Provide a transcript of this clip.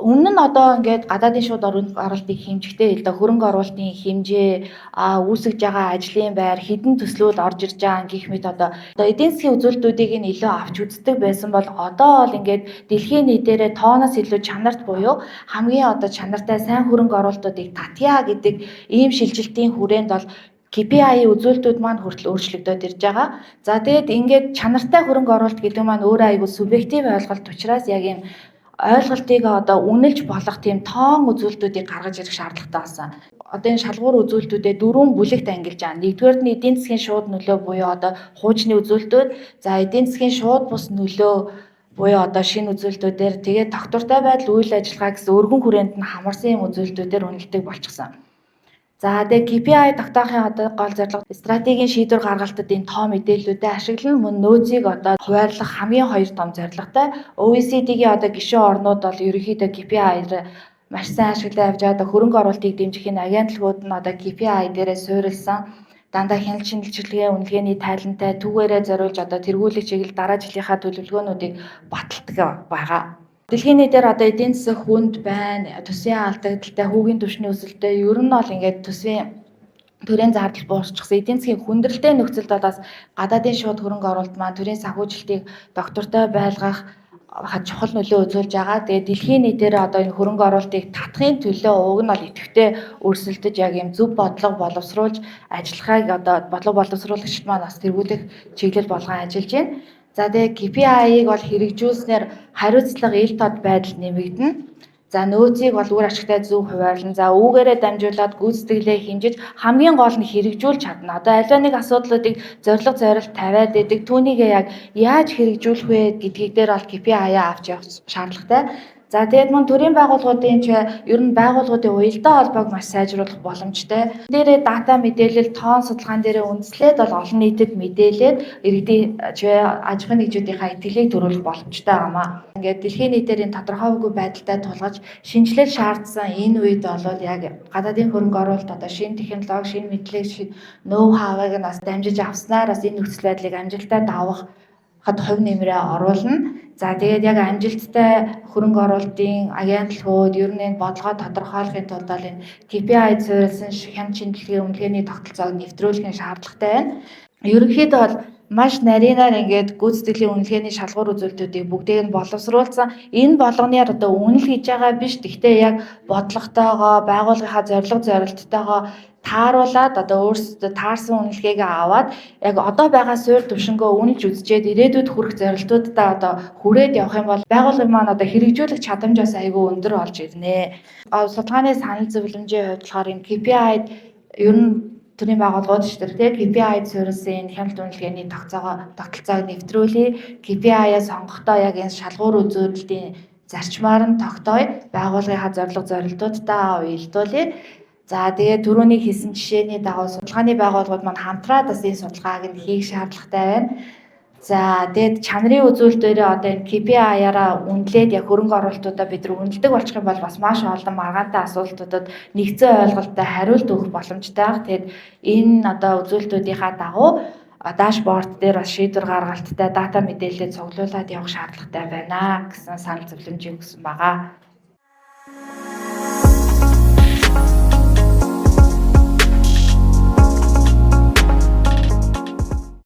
Өмнө нь одоо ингээд гадаадын шууд оруулалтыг хэмжихтэй л да хөрөнгө оруулалтын хэмжээ, үүсгэж байгаа ажлын байр, хэдэн төслүүд орж ирж байгаа гэх мэт одоо эдийн засгийн үзүүлэлтүүдийг нь илүү авч үздэг байсан бол одоо бол ингээд дэлхийн нийтээрээ тооноос илүү чанарт буюу хамгийн одоо чанартай сайн хөрөнгө оруулалтуудыг татъя гэдэг ийм шилжилтийн хүрээнд бол KPI үзүүлэлтүүд маань хүртэл өөрчлөгдөд ирж байгаа. За тэгээд ингээд чанартай хөрөнгө оруулалт гэдэг маань өөрөө айгүй субъектив ойлголт учраас яг ийм ойлголтыг одоо үнэлж болох тийм тоон үзүүлэлтүүдийг гаргаж ирэх шаардлагатай болсон. Одоо энэ шалгуур үзүүлэлтүүдэд 4 бүлэгт ангилж байгаа. Нэгдүгээр нь эдийн засгийн шууд нөлөө буюу одоо хуучны үзүүлэлтүүд, за эдийн засгийн шууд бус нөлөө буюу одоо шинэ үзүүлэлтүүдээр тэгээд тогтвортой байдал үйл ажиллагаа гэсэн өргөн хүрээнд нь хамарсан юм үзүүлэлтүүдээр үнэлдэг болчихсон. За тэгээд KPI тогтоохын одоо гол зорилго стратегийн шийдвэр гаргалтад энэ тоо мэдээллүүдэд ашиглан мөн нөөцийг одоо хуваарлах хамгийн хоёр том зорилготой. OECD-гийн одоо гишүүн орнууд бол ерөнхийдөө KPI-ээр маш сайн ашиглан явж байгаа. Хөрөнгө оруулалтыг дэмжих энэ агентлагууд нь одоо KPI дээрээ суурилсан. Дандаа хяналт шинжилгээ үнэлгээний тайлантай түүгээрээ зориулж одоо тэргүүлэх чиглэл дараа жилийнхаа төлөвлөгөөнүүдийг баталдаг байгаа. Дэлхийн нийтээр одоо эдийн засаг хүнд байна, төсвийн алдагдaltaй, хүүгийн түвшний өсөлттэй ер нь бол ингээд төсвийн төрийн зардал буурчихсан. Эдийн засгийн хүндрэлтэй нөхцөлд бас гадаадын шууд хөрөнгө оруулалт маань төрийн санхүүжилтийг доктортой байлгах чухал нөлөө үзүүлж байгаа. Тэгээд дэлхийн нийтээр одоо энэ хөрөнгө оруулалтыг татахын төлөө уг нь бол идэвхтэй өрсөлдөж яг юм зөв бодлого боловсруулж ажиллахыг одоо бодлого боловсруулагчид маань бас тэргүүлэх чиглэл болгон ажиллаж байна. За тэгээд KPI-ыг бол хэрэгжүүлснээр хариуцлага ил тод байдал нэмэгдэнэ. За нөөцийг бол үр ашигтай зөв хуваарлан, за үүгээрээ дамжуулаад гүйцэтгэлээ хэмжиж хамгийн гол нь хэрэгжүүлж чадна. Одоо аливаа нэг асуудлуудыг зорилго зорилт тавиад идэг түүнийгээ яг яаж хэрэгжүүлэх вэ гэдгийг дээр бол KPI-аа авч явах шаардлагатай. За тэгээд мөн төрийн байгууллагуудын ер нь байгууллагуудын уялдаа холбоог маш сайжруулах боломжтой. Дээрээ дата мэдээлэл, тоон судалгаан дээрээ үндэслээд бол олон нийтэд мэдээлээд иргэдийн аж ахуйн нэгжүүдийнхаа итгэлийг төрүүлэх боломжтой байнамаа. Ингээд дэлхийн нийтээр энэ тодорхойгүй байдалтай тулгаж шинжилэл шаардсан энэ үед бол яг гадаадын хөрөнгө оруулалт одоо шинэ технологи, шинэ мэдлэг, ноу хавыг нь бас дамжиж авснаар бас энэ нөхцөл байдлыг амжилттай давах хувь нэмрээ оруулна. За тэгээд яг амжилттай хөрөнгө оруулалтын агентлагууд ер нь энэ бодлогоо тодорхойлохын тулд бол энэ KPI суурилсан хяналт шинжилгээ үнэлгээний тогтолцоог нэвтрүүлэх шаардлагатай байна. Ерөнхийдөө бол маш нарийнаар ингээд гүйцэтгэлийн үнэлгээний шалгуур үзүүлэлтүүдийг бүгдийг нь боловсруулсан. Энэ болгоноор одоо үнэл хийж байгаа биш. Гэхдээ яг бодлоготойгоо, байгууллагынхаа зорилго зорилттойгоо тааруулаад одоо өөрсдөө таарсан үнэлгээгээ аваад яг одоо байгаа суурь төвшнгөө үнэлж үзчихэд ирээдүйд хүрэх зорилтуудаа одоо хүрээд явах юм бол байгууллагын маань одоо хэрэгжүүлэх чадамжаас айгүй өндөр болж ирнэ. Судалгааны санал зөвлөмжийн хувьд болохоор энэ KPI-д ер нь төрийн байгууллагууд ч тэр KPI-д суурилсан энэ хяналт үнэлгээний тогтолцоог нэвтрүүлээ. KPI-аа сонгохдоо яг энэ шалгуур үзүүлэлтийн зарчмаар нь тогтооё. Байгууллагынхаа зорилго зорилтуудаа уялдуулъя. За тэгээд түрүүний хийсэн жишээний дагуу судалгааны байгууллагууд маань хамтраад бас энэ судалгааг нь хийх шаардлагатай байна. За тэгээд чанарын үзүүлэлтээрээ одоо энэ KPI-аараа үнэлээд яг хөрөнгө оруулалтуудаа бид нар үнэлдэг болчих юм бол бас маш олон маргаантай асуултуудад нэгцэн ойлголттой хариулт өгөх боломжтой баг. Тэгээд энэ одоо үзүүлэлтүүдийнхаа дагуу дашборд дээр бас шийдвэр гаргалттай дата мэдээлэлээ цуглуулад явах шаардлагатай байна гэсэн санал зөвлөмжийг өгсөн байгаа.